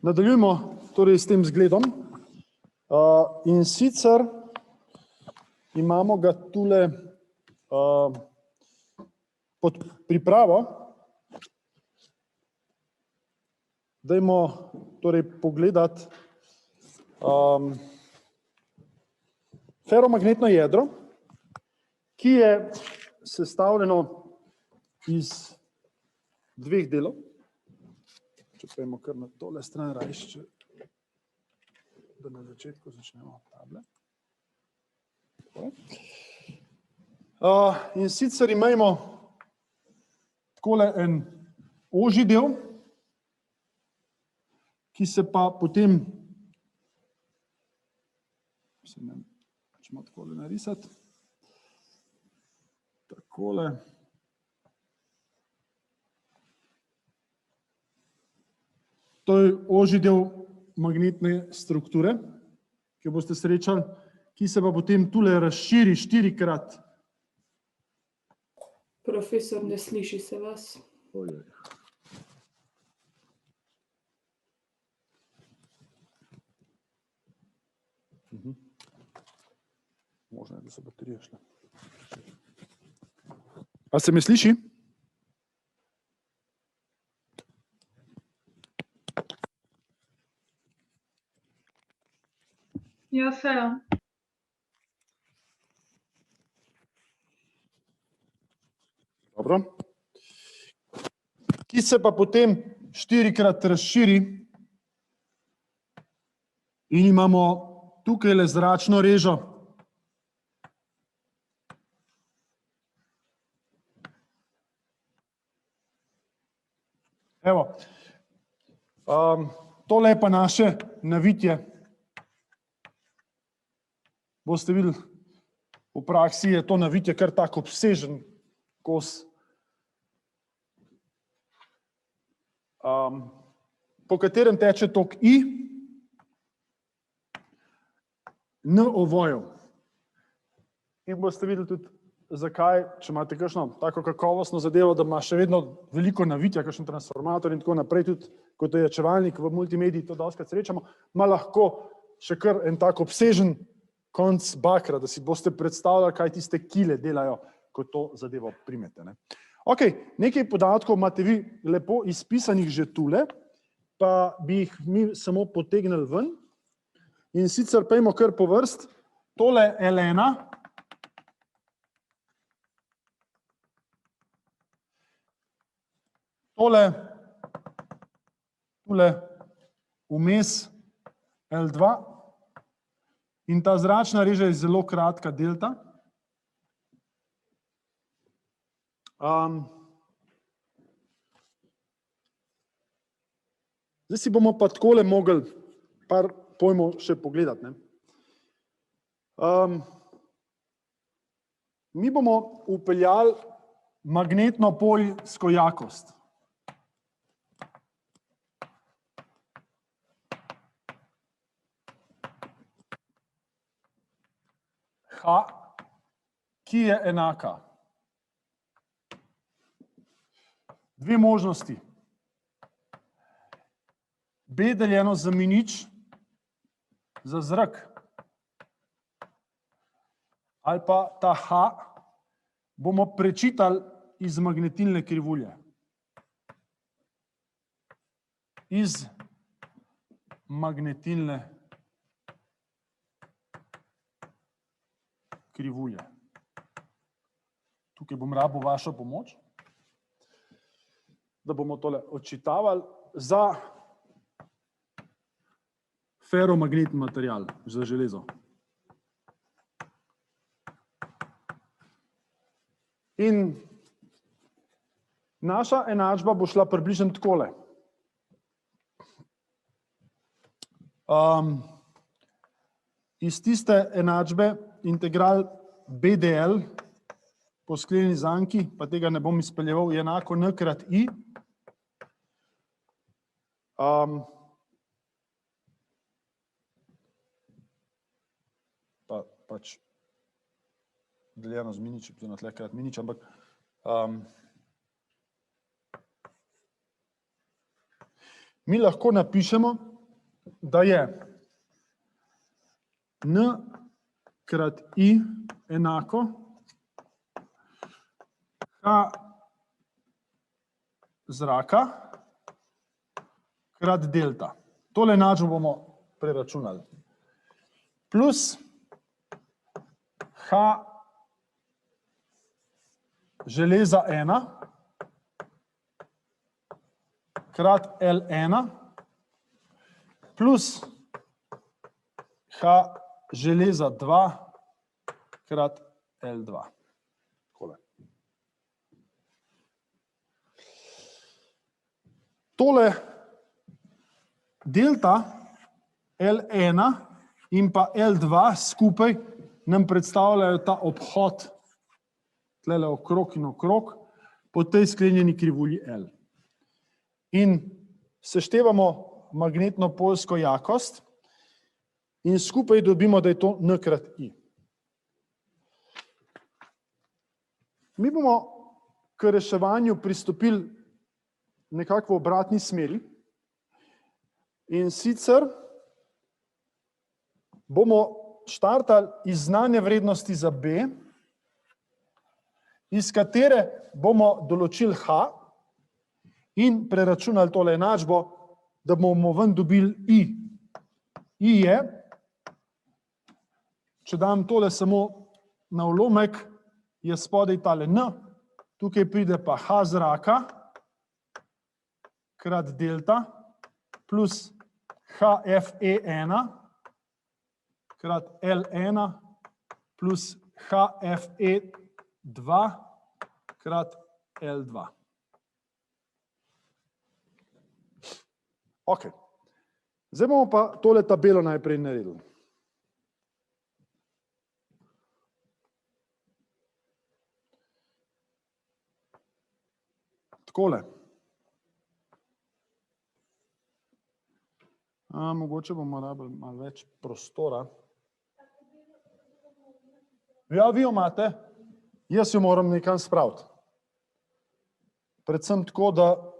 Nadaljujemo torej s tem zgledom. In sicer imamo ga tule pod pripravo. Dajmo torej pogledati feromagnetno jedro, ki je sestavljeno iz dveh delov. Če pojmo kar na tole stran rajšče, da na začetku začnemo table. In sicer imamo takole en ožji del, ki se pa potem, ćemo takole narisati, takole. To je ožji del magnetne strukture, ki jo boste srečali, ki se pa potem tule razširi 4-krat. Profesor, ne sliši se vas. Ojej. Možno je, da so baterije šle. A se me sliši? Ja, fejo. Dobro. Ki se pa potem 4-krat razširi in imamo tukajle zračno režo. Evo, tole je pa naše navitje. Boste videli, v praksi je to navitje kar tak obsežen kos. Po katerem teče tok I, N ovojev. In boste videli tudi, zakaj, če imate kakšno tako kakovostno zadevo, da ima še vedno veliko navitja, kakšen transformator in tako naprej, tudi kot ojačevalnik v multimediji, to dostikrat srečamo, ima lahko še kar en tak obsežen konc bakra, da si boste predstavljali, kaj tiste kile delajo, ko to zadevo primete. Ok, nekaj podatkov imate vi lepo izpisanih že tule, pa bi jih mi samo potegnili ven. In sicer pejmo kar po vrst. Tole L1, tole vmes L2 in ta zračna reža je zelo kratka delta. Zdaj si bomo pa takole mogli par pojmov še pogledati. Mi bomo vpeljali magnetno poljsko jakost. H, ki je enaka. Dve možnosti. B deljeno z minič za zrak. Ali pa ta H bomo prečitali iz magnetilne krivulje. Iz magnetilne krivulje. Tukaj bom rabil vašo pomoč, da bomo tole odčitavali za feromagnetni material, za železo. In naša enačba bo šla približno takole. Iz tiste enačbe integral BDL po sklenjeni zanki, pa tega ne bom izpeljeval, je enako N krat I. Pač deljeno z minič, oziroma tlekrat minič, ampak mi lahko napišemo, da je n krat i enako h zraka krat delta. Tole enačbo bomo preračunali. Plus h železa 1 krat L1 plus h železa 2 krat L2. Takole. Tole delta L1 in pa L2 skupaj nam predstavljajo ta obhod tlele okrog in okrog po tej sklenjeni krivulji L. In seštevamo magnetno-poljsko jakost in skupaj dobimo, da je to n krat i. Mi bomo k reševanju pristopili nekako v obratni smeri in sicer bomo štartali iz znane vrednosti za B, iz katere bomo določili H in preračunali tole enačbo, da bomo ven dobili I. I je, če dam tole samo na ulomek, je spodaj tale N, tukaj pride pa H zraka krat delta plus HFE1 krat L1 plus HFE2 krat L2. Ok. Zdaj bomo pa tole tabelo najprej naredili. Takole. Mogoče bomo rabili malo več prostora. Ja, vi jo imate. Jaz jo moram nekam spraviti. Predvsem tako, da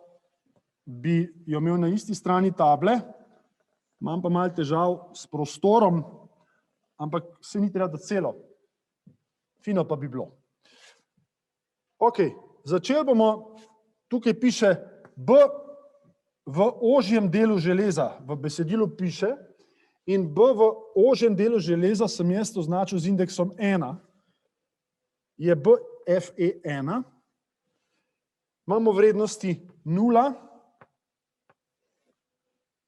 bi jo imel na isti strani table, imam pa malo težav s prostorom, ampak se ni treba da celo. Fino pa bi bilo. Ok, začeli bomo, tukaj piše B v ožjem delu železa, v besedilu piše, in B v ožjem delu železa sem jaz označil z indeksom 1, je BFE1, imamo vrednosti 0,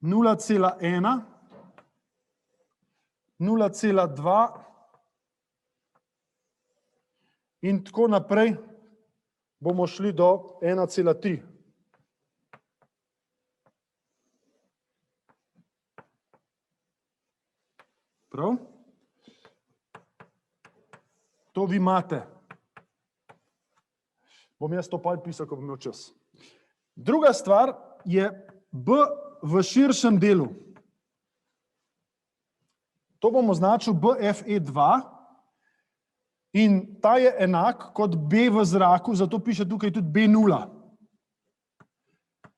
0,1, 0,2 in tako naprej bomo šli do 1,3. Prav? To vi imate. Bom jaz to pa pisal, ko bom imel čas. Druga stvar je B v širšem delu. To bom označil BFE2 in ta je enak kot B v zraku, zato piše tukaj tudi B0.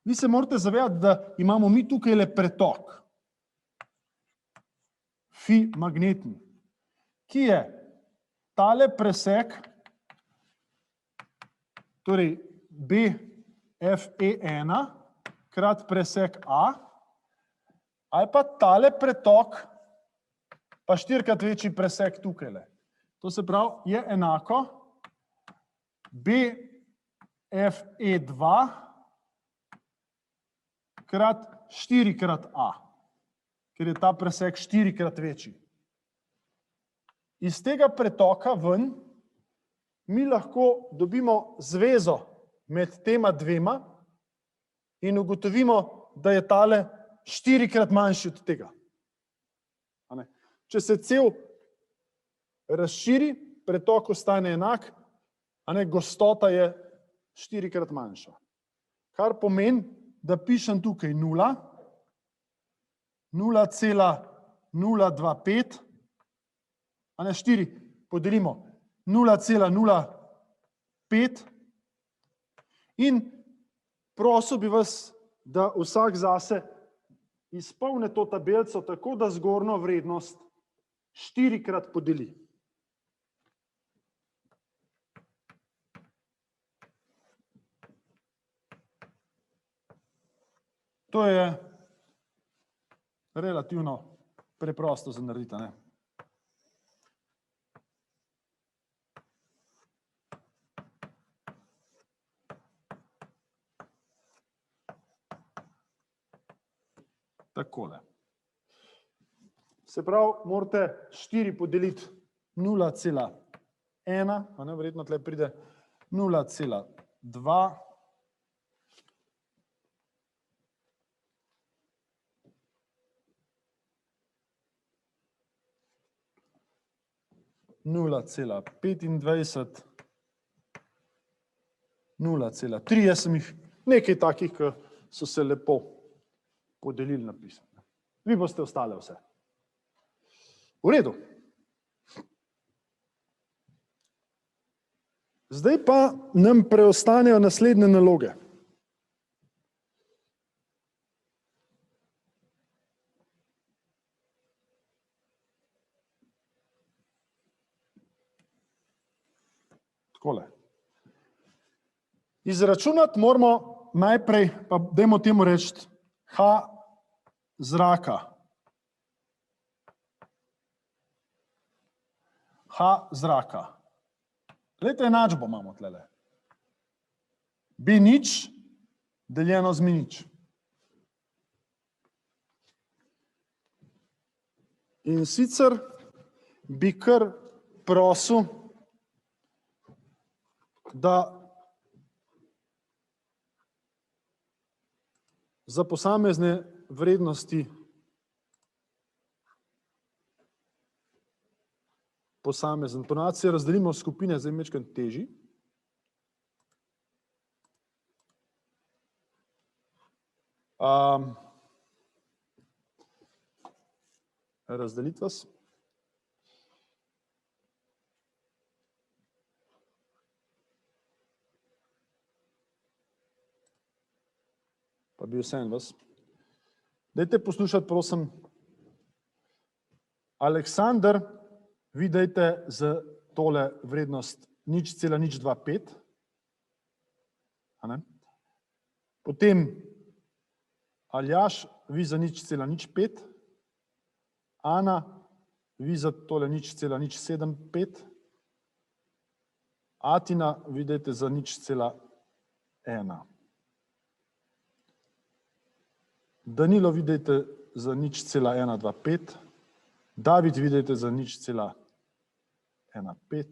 Vi se morate zavedati, da imamo mi tukaj le pretok. Fi magnetni, ki je tale presek, torej BFE1 krat presek A, ali pa tale pretok, pa 4-krat večji presek tukajle. To se pravi, je enako BFE2 krat 4-krat A, ker je ta presek 4-krat večji. Iz tega pretoka ven mi lahko dobimo zvezo med tema dvema in ugotovimo, da je tale 4-krat manjši od tega. Če se cel razširi, pretok ostane enak, gostota je 4-krat manjša. Kar pomeni, da pišem tukaj 0, 0,025, 4 podelimo 0,05 in prosil bi vas, da vsak zase izpolne to tabelico tako, da zgornjo vrednost 4-krat podeli. To je relativno preprosto za narediti, ne? Takole. Se pravi, morate 4 podeliti 0,1, a ne, verjetno tle pride 0,2, nula cela 25, 0,3, jaz sem jih nekaj takih, ki so se lepo podelili napisati. Vi boste ostale vse. V redu. Zdaj pa nam preostanejo naslednje naloge. Takole. Izračunati moramo najprej, pa dajmo temu reči, H zraka. H zraka. Glejte, enačbo imamo tlele. B0 deljeno z M0. In sicer bi kar prosil, da za posamezne vrednosti posamezen. Ponavadi se razdelimo v skupine, zdaj majčkeno težji. Razdeliti vas. Pa bi vseeno vas. Dajte poslušati, prosim. Aleksandr, vi dajte za tole vrednost 0,025. Potem Aljaš, vi za 0,05. Ana, vi za tole 0,075. Atina, vi dajte za 0,1. Danilo, vi dajte za 0,125. David, vi dajte za 0,15.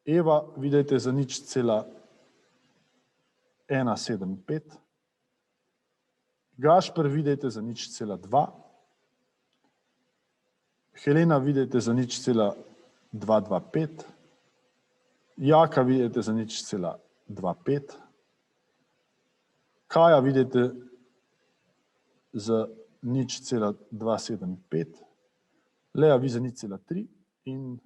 Eva, vi dajte za 0,175. Gašper, vi dajte za 0,2. Helena, vi dajte za 0,225. Jaka, vi dajte za 0,25. Kaja, vi dajte za 0,275. Lea, vi za 0,3. In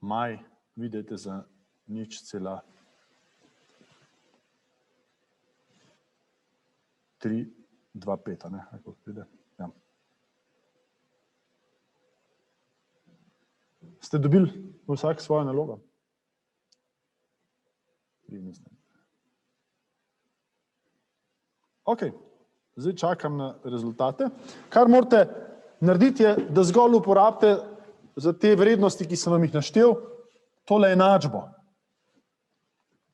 Maj, vi dajte za 0,325, ne, kako pride. Ja. Ste dobili vsak svojo nalogo? Ok, zdaj čakam na rezultate. Kar morate narediti je, da zgolj uporabite za te vrednosti, ki sem vam jih naštel, tole enačbo.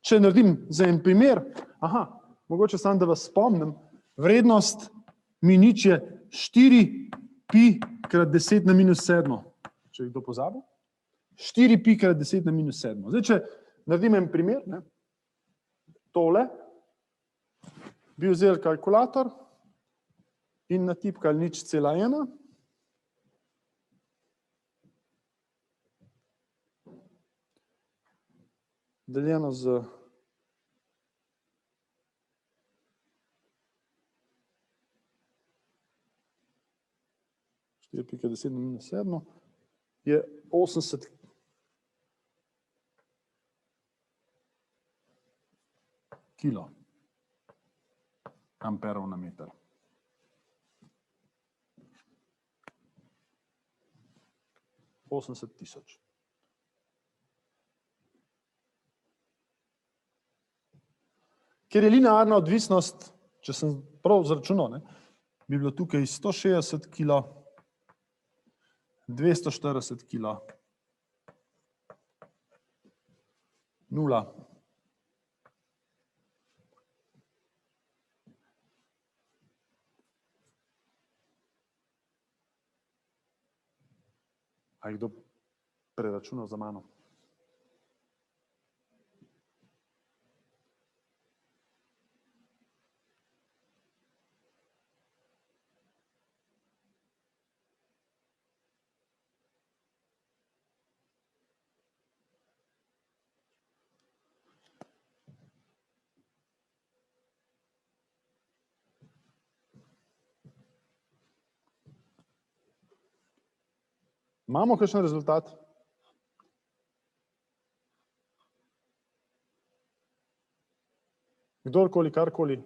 Če naredim za en primer, mogoče samo, da vas spomnim, vrednost M0 je 4pi krat 10 na minus 7. Če je kdo pozabil? 4pi krat 10 na minus 7. Zdaj, če naredim en primer, ne, tole, bi vzeli kalkulator in natipkali 0,1. Deljeno z 4,10 na minus 7 je 80 kilo. amperov na meter. $80,000. Ker je linearna odvisnost, če sem prav zračunal, ne, bi bilo tukaj 160 kg, 240 kg, 0. A je kdo preračunal za mano? Imamo kakšen rezultat? Kdorkoli, karkoli?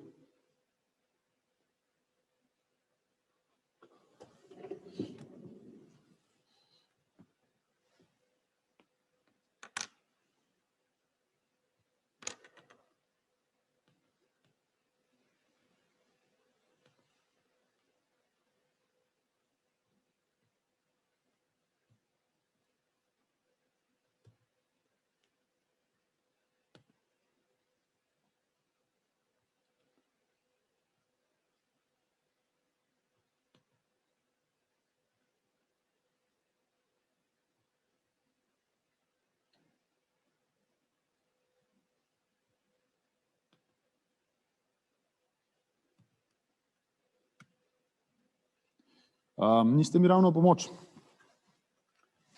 Niste mi ravno v pomoč.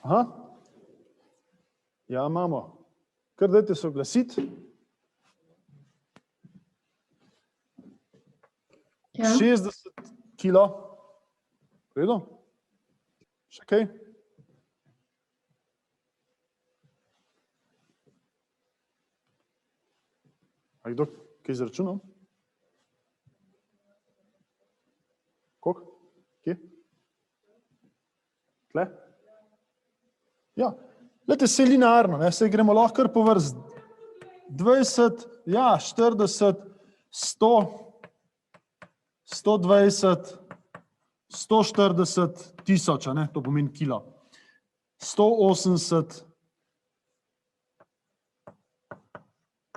Aha. Ja, imamo. Kar dajte se oglasiti. Ja. 60 kilo. V redu? Še kaj? A je kdo kaj izračunal? Koliko? Kje? Tle? Ja, glejte, se linearno, ne, se gremo lahko kar po vrst. 20, ja, 40, 100, 120, 140 tisoč, ne, to pomeni kilo. 180,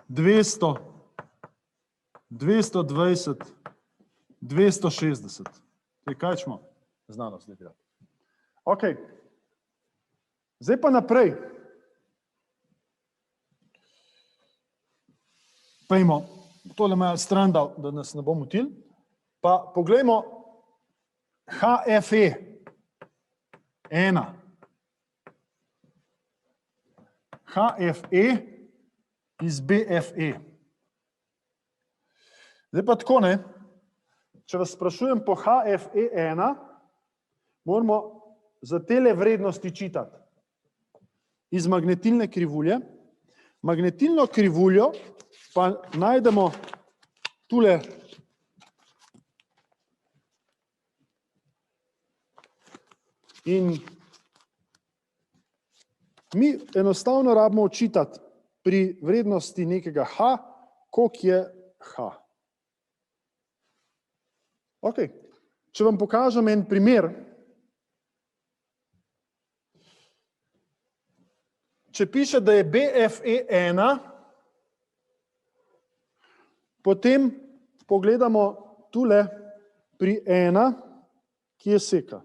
200, 220, 260. Kaj ćemo? Znanost nekaj. Ok. Zdaj pa naprej. Pejmo, tole malo stran dal, da nas ne bom motil. Pa poglejmo HFE 1. HFE iz BFE. Zdaj pa tako, ne? Če vas sprašujem po HFE1, moramo za tele vrednosti čitati iz magnetilne krivulje. Magnetilno krivuljo pa najdemo tule in mi enostavno rabimo očitati pri vrednosti nekega H, koliko je H. Ok, če vam pokažem en primer, če piše, da je BFE 1, potem pogledamo tule pri 1, ki je seka.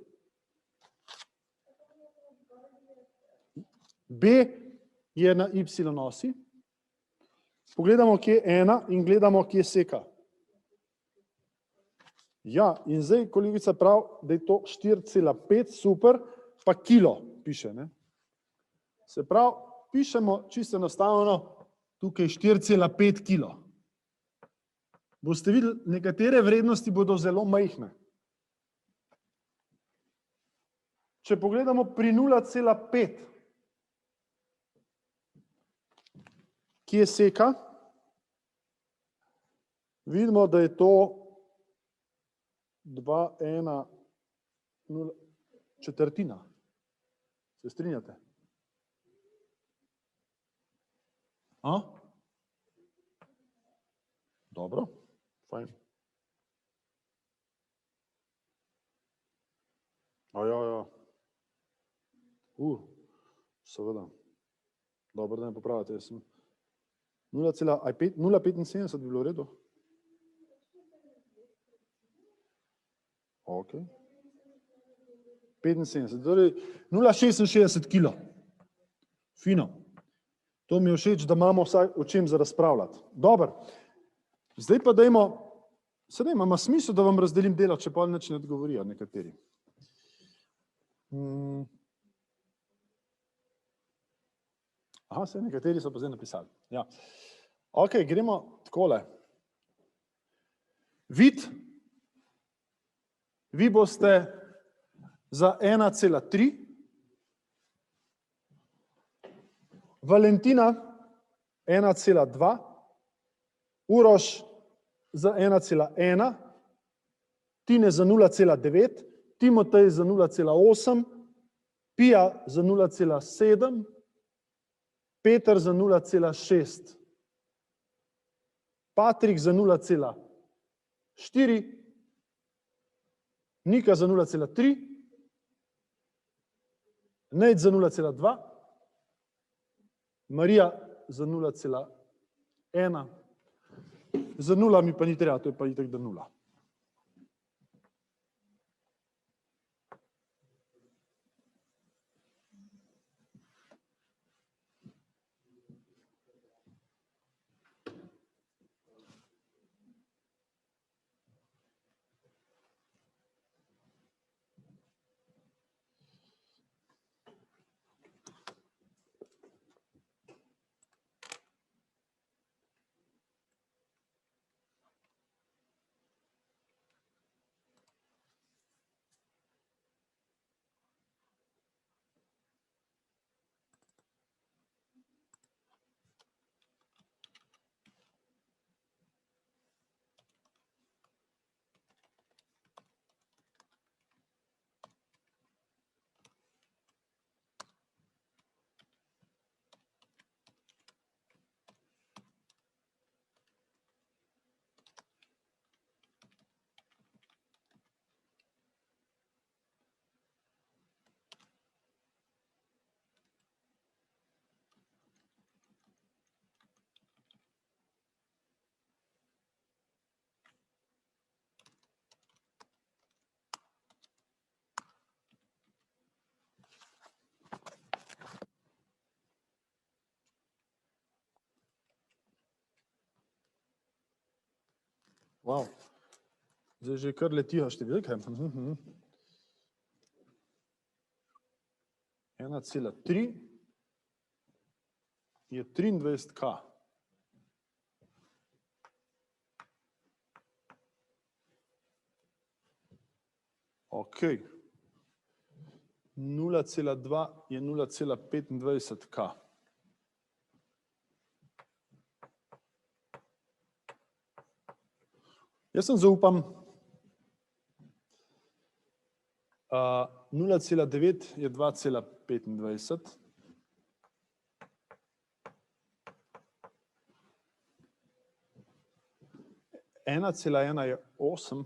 B je na Y osi, pogledamo, kje je 1 in gledamo, kje je seka. Ja, in zdaj kolegica prav, da je to 4,5, super, pa kilo piše, ne? Se pravi, pišemo čisto enostavno tukaj 4,5 kilo. Boste videli, nekatere vrednosti bodo zelo majhne. Če pogledamo pri 0,5, ki je seka, vidimo, da je to 2, 1, 0, četrtina. Se strinjate? A? Dobro, fajn. Ja. Seveda. Dobro, da me popravite. Jaz sem 0,75 bi bilo v redu. Ok. 75, torej 0,66 kilo. Fino. To mi je všeč, da imamo vsaj o čem za razpravljati. Dobro. Zdaj pa dajmo, sedaj ima smisel, da vam razdelim delo, če pa nič ne odgovorijo nekateri. Aha, se nekateri so pa zdaj napisali. Ja. Ok, gremo takole. Vi boste za 1,3, Valentina 1,2, Uroš za 1,1, Tine za 0,9, Timotej za 0,8, Pija za 0,7, Peter za 0,6, Patrik za 0,4, Nika za 0,3, Nejc za 0,2, Marija za 0,1, za 0 mi pa ni treba, to je pa itak da 0. Wow. Zdaj že kar letijo številke. 1,3 je 23K. Ok. 0,2 je 0,25K. Jaz sem zaupam. 0,9 je 2,25. Ena cela ena je 8.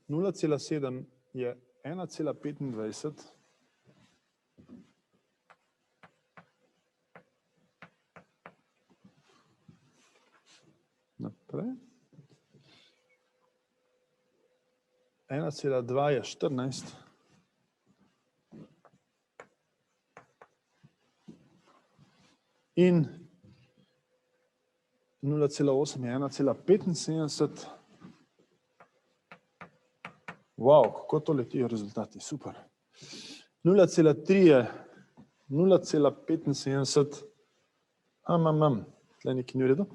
Nula cela sedem je 1,25. Naprej. 1,2 je 14. In 0,8 je 1,75. Wow, kako to letijo rezultati, super. 0,3 je 0,75. Tle nekaj ni v redu.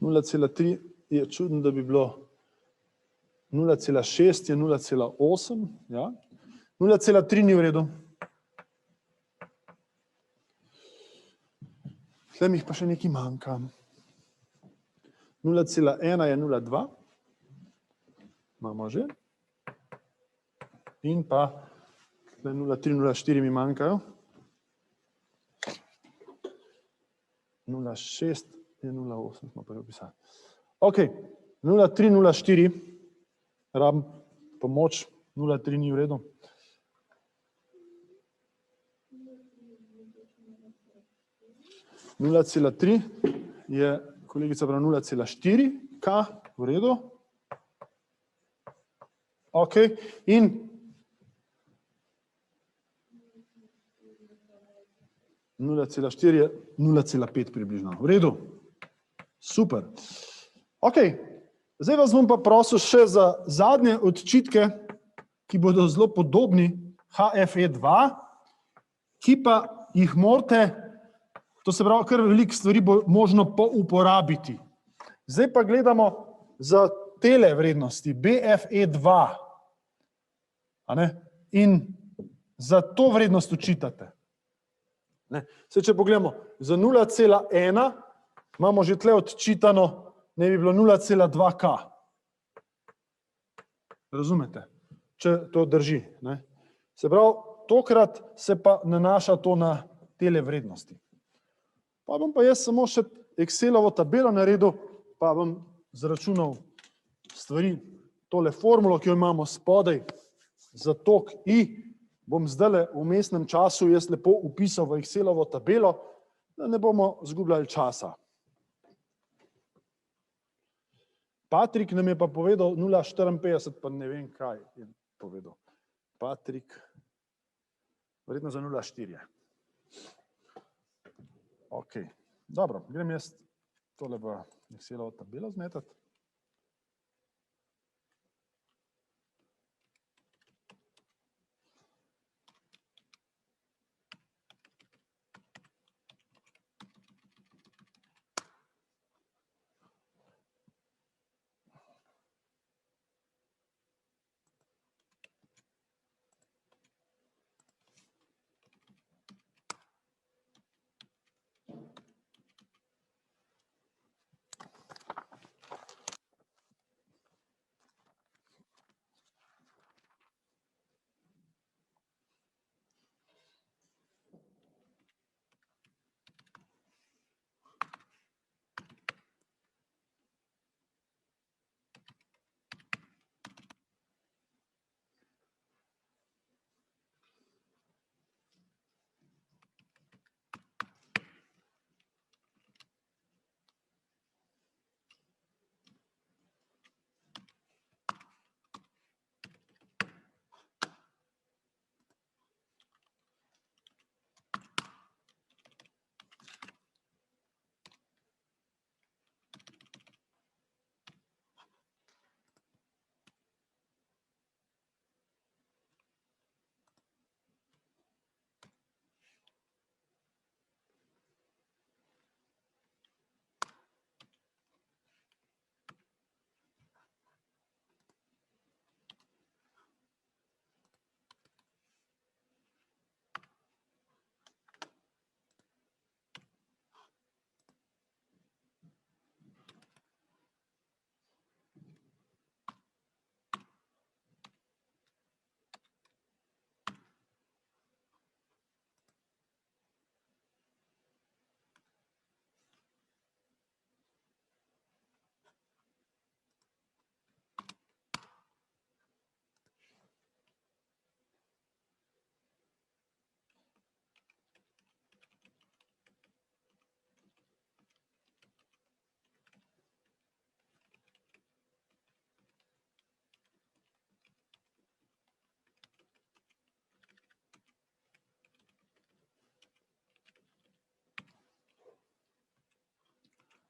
0,3 je čudno, da bi bilo 0,6 je 0,8. Ja. 0,3 ni v redu. Tle mi jih pa še nekaj manjka. 0,1 je 0,2. Imamo že. In pa 0,3, 0,4 mi manjkajo. 0,6 je 0,8 smo pa opisali. Ok, 0,3, 0,4. Rabim pomoč. 0,3 ni v redu. Nula cela tri je kolegica prav 0,4 K, v redu. Ok, in nula cela štiri je 0,5 približno. V redu. Super. Ok, zdaj vas bom pa prosil še za zadnje odčitke, ki bodo zelo podobni HFE2, ki pa jih morate, to se pravi, kar veliko stvari bo možno pouporabiti. Zdaj pa gledamo za tele vrednosti, BFE2. A ne? In za to vrednost očitate. Zdaj, če pogledamo, za 0,1 imamo že tle odčitano, ne bi bilo 0,2K. Razumete? Če to drži. Ne? Se pravi, tokrat se pa nanaša to na tele vrednosti. Pa bom pa jaz samo še Excelovo tabelo naredil, pa bom zračunal stvari, tole formulo, ki jo imamo spodaj, za tok I, bom zdajle v vmesnem času jaz lepo upisal v Excelovo tabelo, da ne bomo zgubljali časa. Patrik nam je pa povedal 0,54, pa ne vem, kaj je povedal. Patrik, verjetno za 0,4. Ok, dobro, grem jaz tole v Excelovo tabelo zmetati.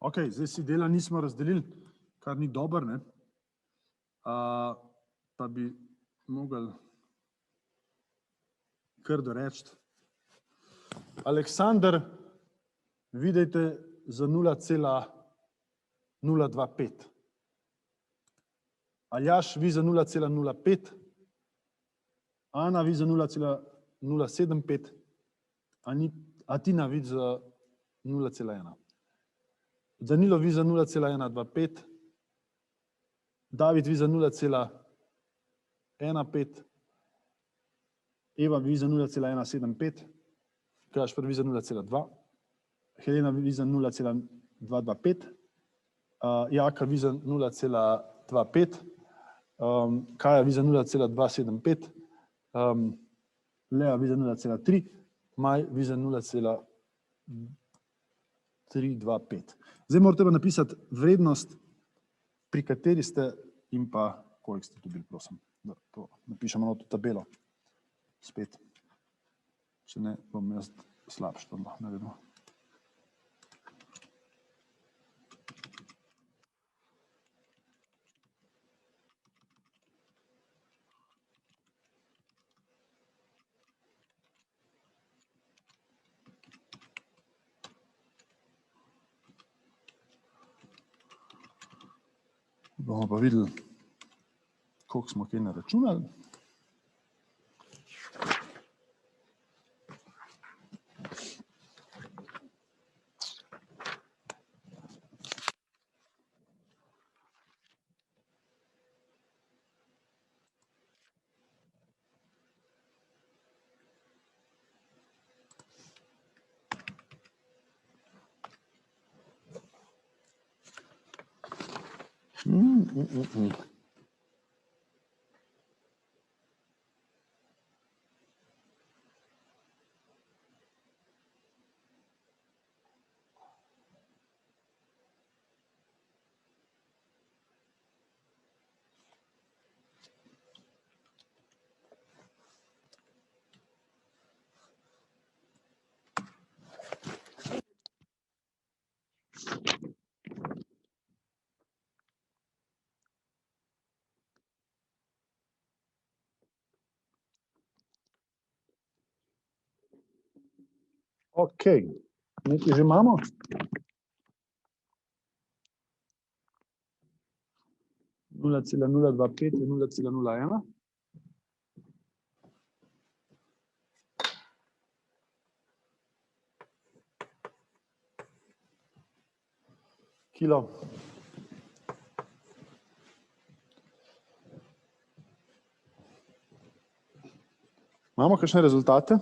Ok, zdaj si dela nismo razdelili, kar ni dobro, ne? Pa bi mogli kar doreči. Aleksandar, vidite za 0,025. Aljaš, vi za 0,05. Ana, vi za 0,075. A Tina, vi za 0,1. Danilo Viza 0,125, David Viza 0,15, Eva Viza 0,175, Gašper Viza 0,2, Helena Viza 0,225, Jaka Viza 0,25, Kaja Viza 0,275, Lea Viza 0,3, Maj Viza 0,325. Zdaj morate pa napisati vrednost, pri kateri ste in pa koliko ste dobili, prosim. Da to napišemo na to tabelo. Spet. Če ne, bom jaz slabš to naredil. Bomo pa videli, koliko smo kaj naračunali. Ok, nekaj že imamo? Nula cela 0,25 je 0,01. Kilo. Imamo kakšne rezultate?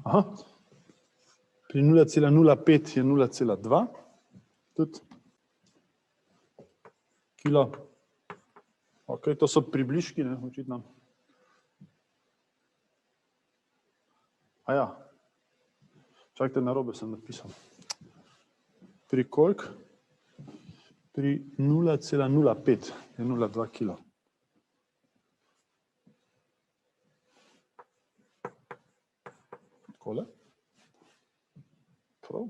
Aha. Pri 0,05 je 0,2. Tudi. Kilo. Ok, to so približki, ne, očitno. Aja. Čakajte, narobe sem napisal. Pri koliko? Pri 0,05 je 0,2 kilo. Takole. Prav.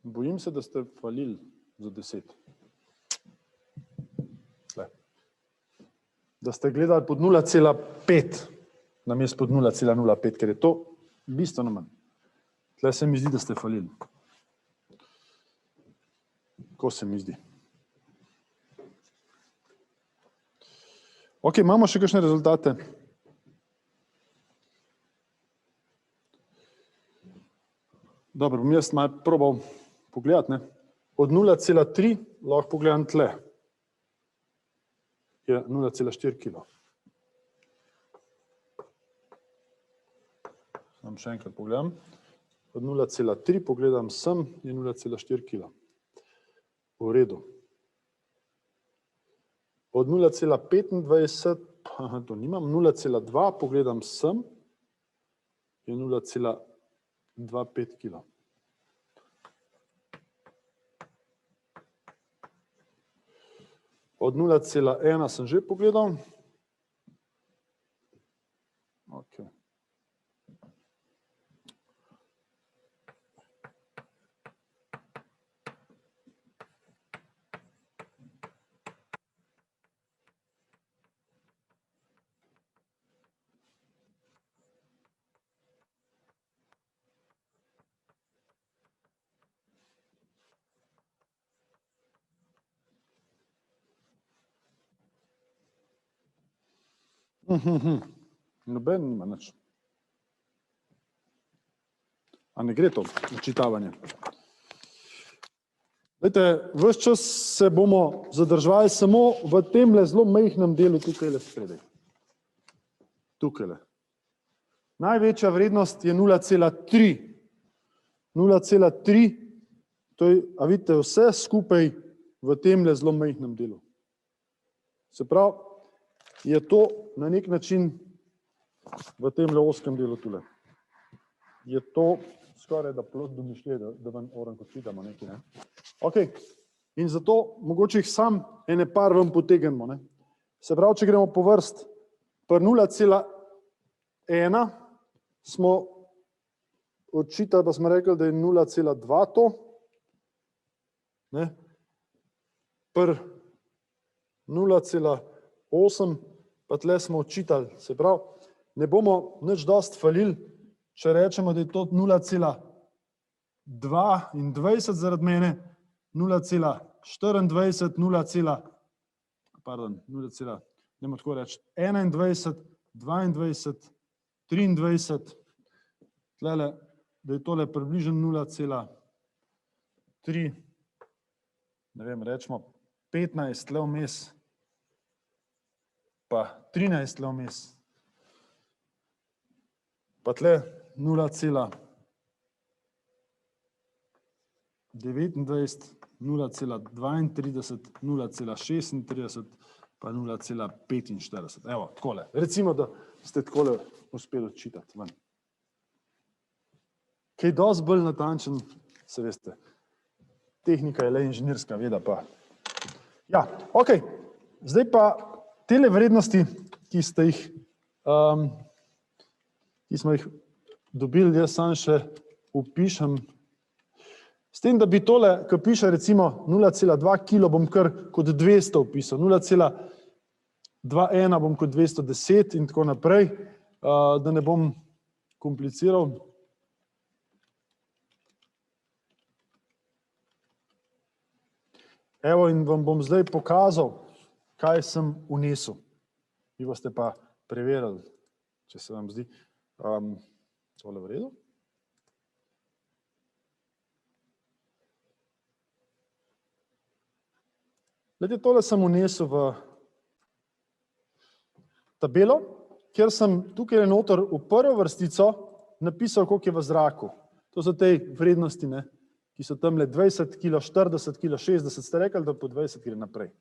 Bojim se, da ste falili za 10. Tle. Da ste gledali pod 0,5 namesto pod 0,05, ker je to bistveno manj. Tle se mi zdi, da ste falili. Ko se mi zdi. Ok, imamo še kakšne rezultate? Dobro, bom jaz malo probal pogledati, ne. Od 0,3 lahko pogledam tle. Je 0,4 kilo. Sam še enkrat pogledam. Od 0,3 pogledam sem, je 0,4 kilo. V redu. Od 0,25, to nimam, 0,2 pogledam sem, je 0,25 kilo. Od 0,1 sem že pogledal. Ok. Noben nima nič. A ne gre to, učitavanje. Glejte, ves čas se bomo zadrževali samo v temle zelo majhnem delu tukajle spredaj. Tukajle. Največja vrednost je 0,3. 0,3, to je, a vidite, vse skupaj v temle zelo majhnem delu. Se pravi, je to na nek način v temle oskem delu tule. Je to skoraj da plod domišljije, da vam oranko čitamo nekaj, ne? Ok, in zato mogoče jih sam ene par vam potegnemo, ne? Se pravi, če gremo po vrst, pri 0,1 smo odčitali, pa smo rekli, da je 0,2 to, ne? Pri 0,8 pa tle smo odčitali, se pravi, ne bomo nič dosti falili, če rečemo, da je to 0,22 zaradi mene, 0,24, 0,21, 22, 23, tlele, da je tole približno 0,3, ne vem, rečemo 15 tle vmes, pa 13 tle vmes, pa tle 0,29, 0,32, 0,36, pa 0,45. Evo, takole. Recimo, da ste takole uspeli odčitati ven. Kaj dosti bolj natančen, se veste, tehnika je le inženirska veda pa. Ja, ok. Zdaj pa tele vrednosti, ki ste jih, ki smo jih dobili, jaz sam še upišem. S tem, da bi tole, ko piše recimo 0,2 kilo, bom kar kot 200 upisal, 0,21 bom kot 210 in tako naprej, da ne bom kompliciral. Evo in vam bom zdaj pokazal, kaj sem vnesel. Vi boste pa preverili, če se vam zdi tole v redu. Glede, tole sem vnesel v tabelo, kjer sem tukaj noter v prvo vrstico napisal, koliko je v zraku. To so te vrednosti, ne, ki so tamle 20 kg, 40 kg, 60, ste rekli, da po 20 gre naprej.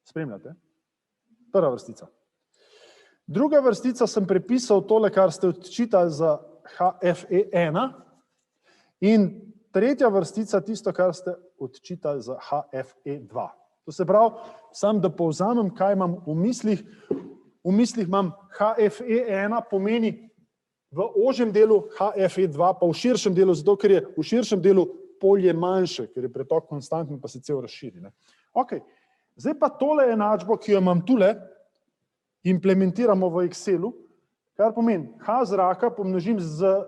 Spremljate? Prva vrstica. Druga vrstica sem prepisal tole, kar ste odčitali za HFE1 in tretja vrstica tisto, kar ste odčitali za HFE2. To se pravi, sam da povzamem, kaj imam v mislih. V mislih imam HFE1 pomeni v ožjem delu, HFE2 pa v širšem delu, zato ker je v širšem delu polje manjše, ker je pretok konstanten, pa se cel razširi. Ne? Ok, zdaj pa tole enačbo, ki jo imam tule, implementiramo v Excelu, kar pomeni H zraka pomnožim z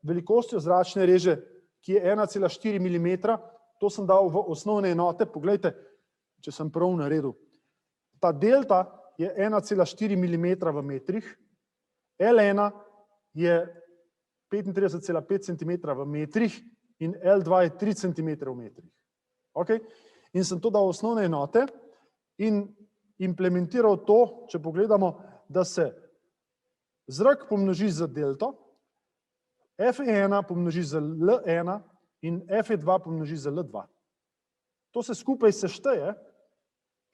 velikostjo zračne reže, ki je 1,4 mm, to sem dal v osnovne enote, poglejte, če sem prav naredil. Ta delta je 1,4 mm v metrih, L1 je 35,5 cm v metrih in L2 je 3 cm v metrih. Okay? In sem to dal v osnovne enote in implementiral to, če pogledamo, da se zrak pomnoži z delto, F1 pomnoži z L1 in F2 pomnoži z L2. To se skupaj sešteje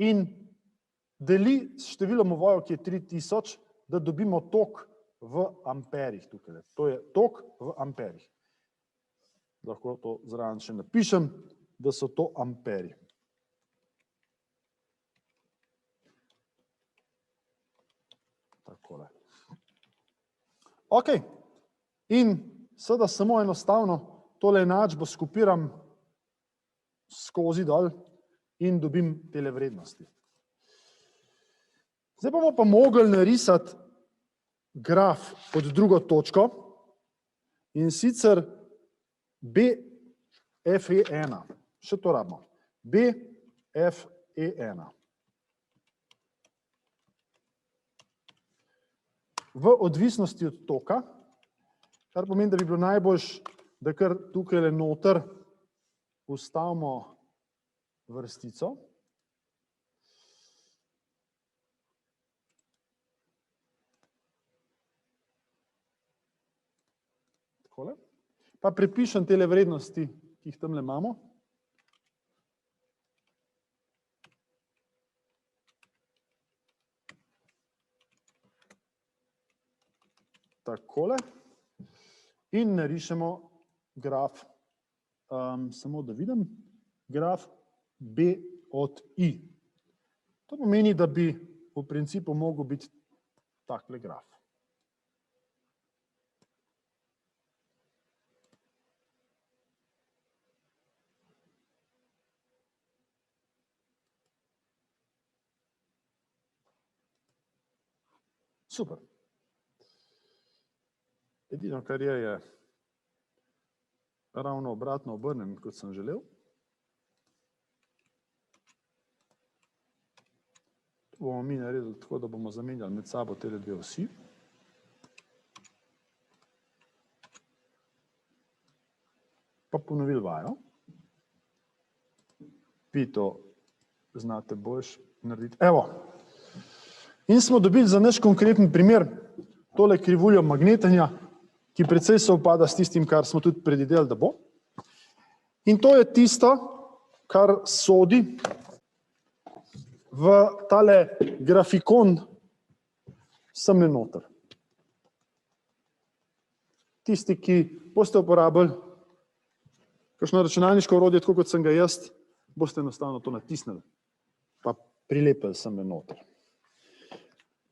in deli s številom ovojov, ki je 3000, da dobimo tok v amperih tukaj. To je tok v amperih. Lahko to zraven še napišem, da so to amperi. Takole. Ok. In seveda samo enostavno tole enačbo skupiram skozi dol in dobim tele vrednosti. Zdaj bomo pa mogli narisati graf pod drugo točko in sicer BFE1. Še to rabimo. BFE1. v odvisnosti od toka, kar pomeni, da bi bilo najboljš, da kar tukaj noter ustavimo vrstico. Takole. Pa prepišem tele vrednosti, ki jih tamle imamo. Takole. In narišemo graf, samo da vidim, graf B od I. To pomeni, da bi v principu mogel biti takle graf. Super. Edino, kar je ravno obratno obrnen, kot sem želel. To bomo mi naredili tako, da bomo zamenjali med sabo tele dve osi. Pa ponovili vajo. Vi to znate boljš narediti. Evo. In smo dobili za naš konkreten primer tole krivuljo magnetenja, ki precej sovpada s tistim, kar smo tudi predvideli, da bo. In to je tisto, kar sodi v tale grafikon semle noter. Tisti, ki boste uporabili kakšno računalniško orodje, tako kot sem ga jaz, boste enostavno to natisnili, pa prilepili semle noter.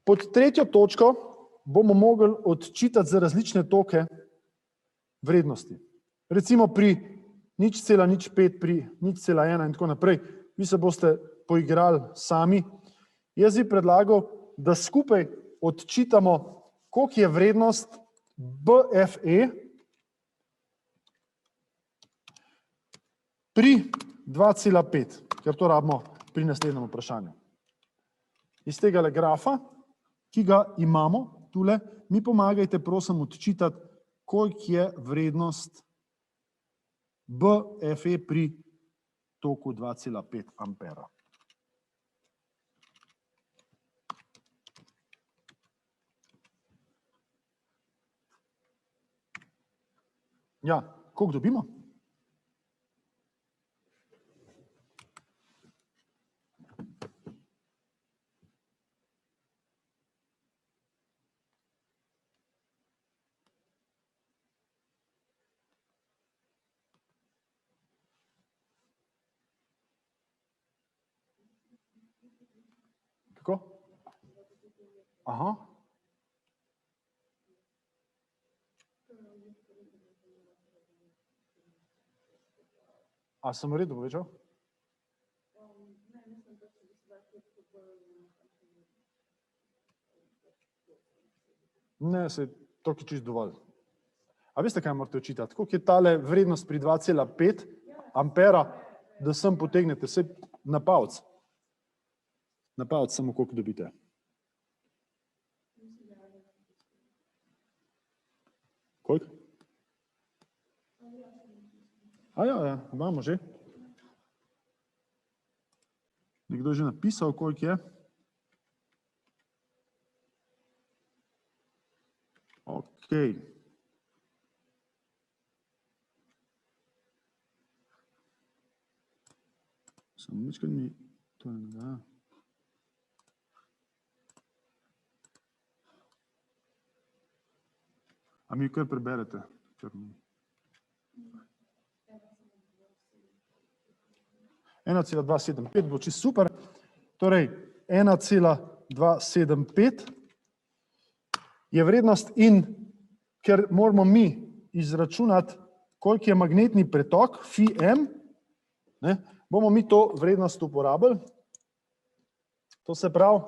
Pod tretjo točko bomo mogli odčitati za različne toke vrednosti. Recimo pri 0,05, pri 0,1 in tako naprej. Vi se boste poigrali sami. Jaz bi predlagal, da skupaj odčitamo, koliko je vrednost BFE pri 2,5, ker to rabimo pri naslednjem vprašanju. Iz tega grafa, ki ga imamo tule, mi pomagajte, prosim, odčitati, koliko je vrednost BFE pri toku 2,5 ampera. Ja, koliko dobimo? Kako? Aha. A sem v redu povečal? Ne, se to je čisto dovolj. A veste, kaj morate očitati? Koliko je tale vrednost pri 2,5 ampera, da sem potegnete vse na palec? Na palec samo koliko dobite. Koliko? Ja, imamo že. Nekdo je že napisal, koliko je. Okej. Samo ničkrat mi to ne da. A mi kar preberete? 1,275 bo čisto super. Torej, 1,275 je vrednost in ker moramo mi izračunati, koliko je magnetni pretok, phi m, bomo mi to vrednost uporabili. To se pravi,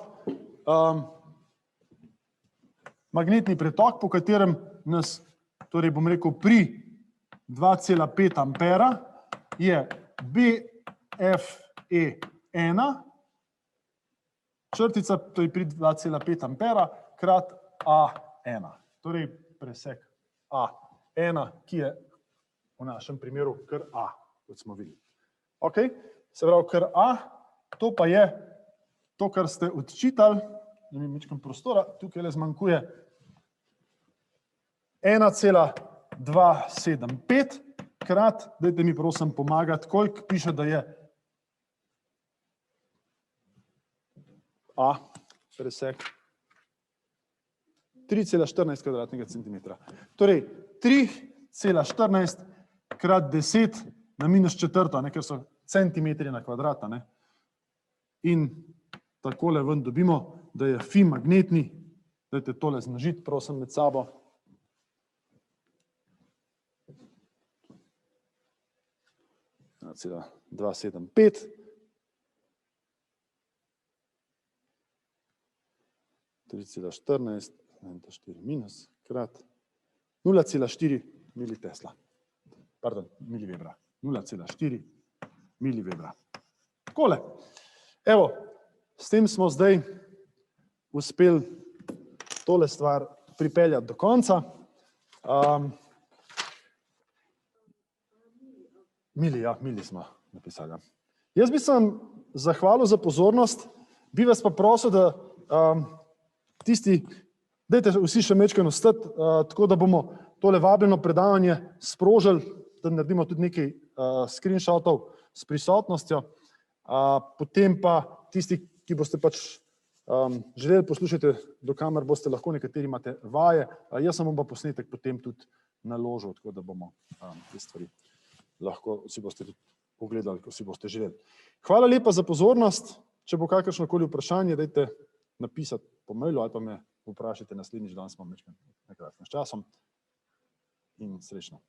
magnetni pretok, po katerem nas, torej bom rekel, pri 2,5 ampera je BFE1, črtica, to je pri 2,5 ampera, krat A 1. Torej presek A1, ki je v našem primeru kar A, kot smo videli. Ok, se pravi kar A, to pa je to, kar ste odčitali, da mi mečkam prostora, tukaj le zmanjkuje 1,275 krat, dajte mi prosim pomagati, koliko piše, da je A, presek 3,14 kvadratnega centimetra. Torej 3,14 krat 10 na minus četrto, ker so centimetri na kvadrat. In takole ven dobimo, da je fi magnetni, dajte tole zmnožiti, prosim, med sabo. Cela 275. Tričela 14, 4 minus, krat 0,4 militesla. Pardon, milivebra. 0,4 milivebra. Takole. Evo, s tem smo zdaj uspeli tole stvar pripeljati do konca. Mili smo napisali. Jaz bi se vam zahvalil za pozornost, bi vas pa prosil, da tisti, dajte vsi še mečkaj ostati, tako da bomo tole vabljeno predavanje sprožili, da naredimo tudi nekaj screenshotov s prisotnostjo. Potem pa tisti, ki boste pač želeli poslušati, do kamer boste lahko, nekateri imate vaje, jaz sem bom pa posnetek potem tudi naložil, tako da bomo te stvari lahko si boste tudi pogledali, ko si boste želeli. Hvala lepa za pozornost. Če bo kakršnokoli vprašanje, dajte napisati po mailu ali pa me vprašajte naslednjič, danes smo nekaj s časom in srečno.